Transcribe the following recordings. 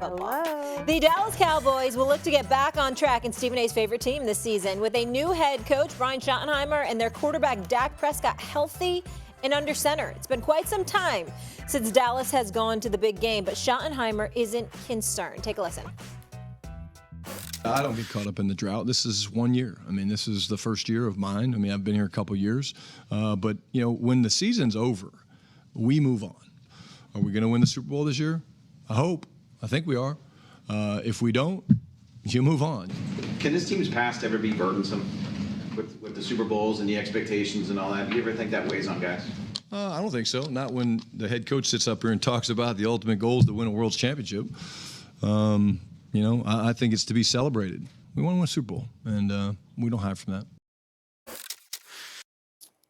football. Hello. The Dallas Cowboys will look to get back on track in Stephen A's favorite team this season with a new head coach, Brian Schottenheimer, and their quarterback, Dak Prescott, healthy and under center. It's been quite some time since Dallas has gone to the big game, but Schottenheimer isn't concerned. Take a listen. I don't get caught up in the drought. This is 1 year. I mean, this is the first year of mine. I mean, I've been here a couple years. But, you know, when the season's over, we move on. Are we going to win the Super Bowl this year? I hope. I think we are. If we don't, you move on. Can this team's past ever be burdensome with the Super Bowls and the expectations and all that? Do you ever think that weighs on guys? I don't think so. Not when the head coach sits up here and talks about the ultimate goal is to win a world championship. You know, I think it's to be celebrated. We want to win a Super Bowl, and we don't hide from that.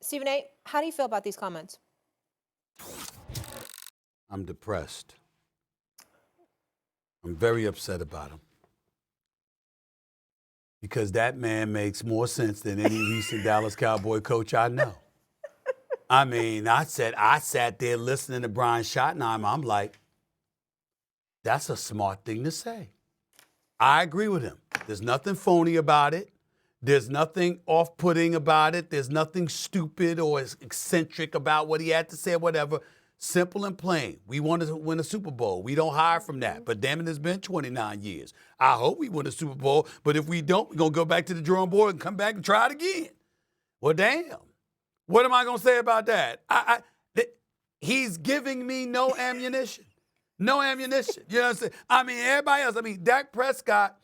Stephen A., how do you feel about these comments? I'm depressed. I'm very upset about him. Because that man makes more sense than any recent Dallas Cowboy coach I know. I mean, I sat there listening to Brian Schottenheimer. I'm like, that's a smart thing to say. I agree with him. There's nothing phony about it. There's nothing off-putting about it. There's nothing stupid or eccentric about what he had to say or whatever. Simple and plain. We want to win a Super Bowl. We don't hide from that. But damn it, it's been 29 years. I hope we win a Super Bowl. But if we don't, we're going to go back to the drawing board and come back and try it again. Well, damn. What am I going to say about that? He's giving me no ammunition. No ammunition. You know what I'm saying? I mean, everybody else. I mean, Dak Prescott,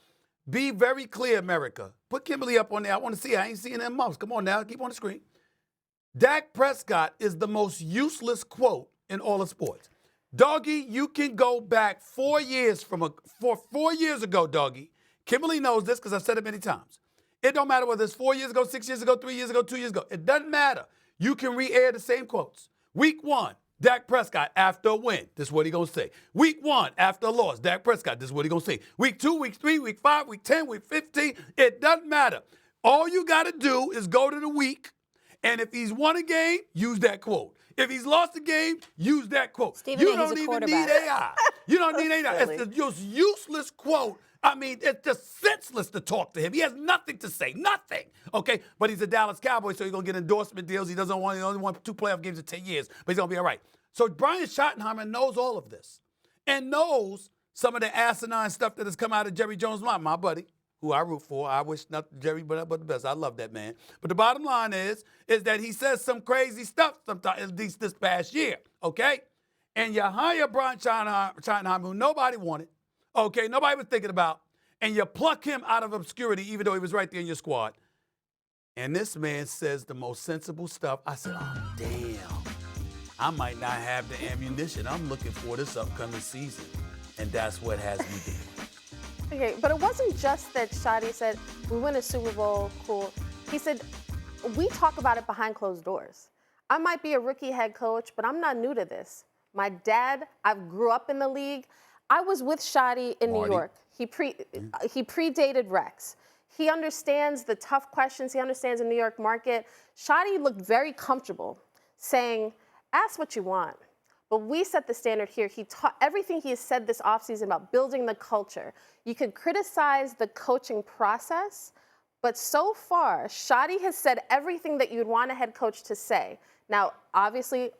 be very clear, America. Put Kimberley up on there. I want to see her. I ain't seeing that months. Come on now. Keep on the screen. Dak Prescott is the most useless quote in all of sports. Doggy, you can go back 4 years from 4 years ago, Doggy. Kimberley knows this because I've said it many times. It don't matter whether it's 4 years ago, 6 years ago, 3 years ago, 2 years ago. It doesn't matter. You can re-air the same quotes. Week 1, Dak Prescott after a win. This is what he going to say. Week 1, after a loss, Dak Prescott, this is what he going to say. Week 2, week 3, week 5, week 10, week 15. It doesn't matter. All you got to do is go to the week, and if he's won a game, use that quote. If he's lost a game, use that quote. Stephen You A., don't he's a even need quarterback. AI. You don't need AI. It's the most useless quote. I mean, it's just senseless to talk to him. He has nothing to say, nothing. Okay, but he's a Dallas Cowboy, so he's gonna get endorsement deals. He only won 2 playoff games in 10 years, but he's gonna be all right. So Brian Schottenheimer knows all of this and knows some of the asinine stuff that has come out of Jerry Jones' mouth, my buddy, who I root for. I wish not Jerry but the best. I love that man. But the bottom line is that he says some crazy stuff sometimes, at least this past year, okay? And you hire Brian Schottenheimer, who nobody wanted, okay, nobody was thinking about, and you pluck him out of obscurity even though he was right there in your squad. And this man says the most sensible stuff. I said, oh, damn. I might not have the ammunition I'm looking for this upcoming season. And that's what has me doing. Okay, but it wasn't just that Shotty said, we win a Super Bowl, cool. He said, we talk about it behind closed doors. I might be a rookie head coach, but I'm not new to this. My dad, I grew up in the league. I was with Shotty in New York. He predated Rex. He understands the tough questions. He understands the New York market. Shotty looked very comfortable saying, ask what you want. But we set the standard here. He taught everything he has said this offseason about building the culture. You could criticize the coaching process, but so far, Shotty has said everything that you'd want a head coach to say. Now, obviously,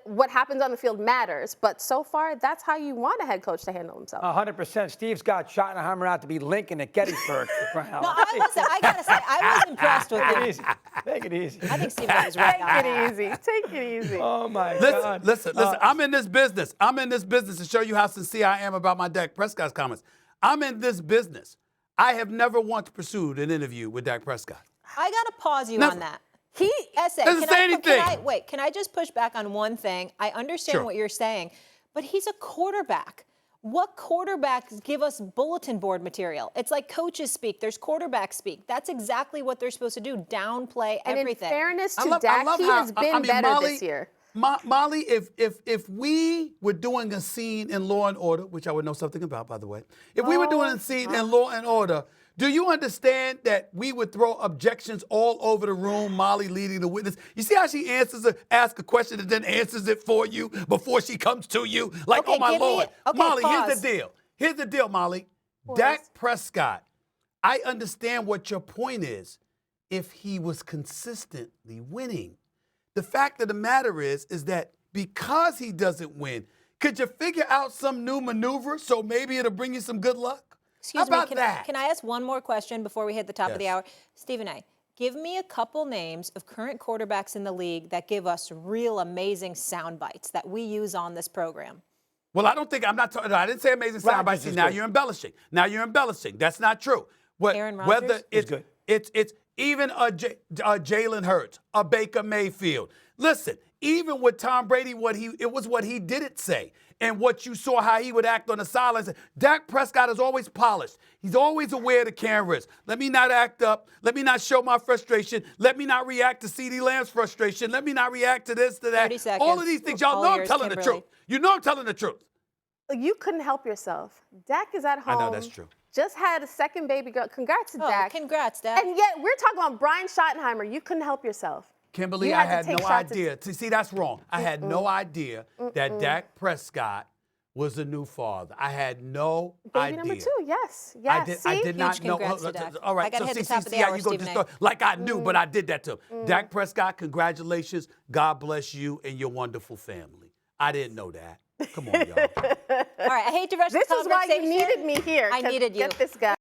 what happens on the field matters, but so far, that's how you want a head coach to handle himself. 100%. Steve's got Schottenheimer out to be Lincoln at Gettysburg. No, I got to say, I was impressed with Take him. it easy. Take it easy. I think Stephen A. is right on Take that. it easy. Take it easy. Oh, my God. Listen. I'm in this business. I'm in this business to show you how sincere I am about my Dak Prescott comments. I'm in this business. I have never once pursued an interview with Dak Prescott. I got to pause you Never. on that. Doesn't say anything. Can I just push back on one thing? I understand what you're saying, but he's a quarterback. What quarterbacks give us bulletin board material? It's like coaches speak. There's quarterbacks speak. That's exactly what they're supposed to do, downplay everything. And in fairness to Dak, he has been better Molly, this year. Molly, if we were doing a scene in Law and Order, which I would know something about, by the way, if we were doing a scene in Law and Order, do you understand that we would throw objections all over the room, Molly leading the witness? You see how she asks a question and then answers it for you before she comes to you? Like, Okay, oh, my Lord. Okay, Molly, pause. here's the deal. Here's the deal, Molly. Dak Prescott, I understand what your point is if he was consistently winning. The fact of the matter is that because he doesn't win, could you figure out some new maneuver so maybe it'll bring you some good luck? Excuse How about me, that? Can I ask one more question before we hit the top of the Yes. hour? Stephen A., give me a couple names of current quarterbacks in the league that give us real amazing sound bites that we use on this program. Well, I didn't say amazing sound bites. is Now good. you're embellishing. That's not true. Aaron Rodgers? Whether He's good. it's even a Jalen Hurts, a Baker Mayfield. Listen, even with Tom Brady, it was what he didn't say. And what you saw how he would act on the sidelines. Dak Prescott is always polished. He's always aware of the cameras. Let me not act up. Let me not show my frustration. Let me not react to CeeDee Lamb's frustration. Let me not react to this, to that. 30 seconds. All of these things. Y'all All know I'm yours, telling the Kimberly. truth. You know I'm telling the truth. You couldn't help yourself. Dak is at home. I know that's true. Just had a second baby girl. Congrats to Oh, Dak. congrats, Dak. And yet we're talking about Brian Schottenheimer. You couldn't help yourself. Kimberly, You I had to had take no shots at- idea. See, that's wrong. I had no idea that Dak Prescott was a new father. I had no Baby idea. number 2, yes. Yes. I See? did not Huge know. congrats to Dak. All right, I gotta so hit the see, top of the how hour, you go Stephen just A. start, like I knew, but I did that to him. Dak Prescott, congratulations. God bless you and your wonderful family. I didn't know that. Come on, y'all. All right, I hate to rush This the is why you conversation. needed me here. I 'cause needed you. Get this guy.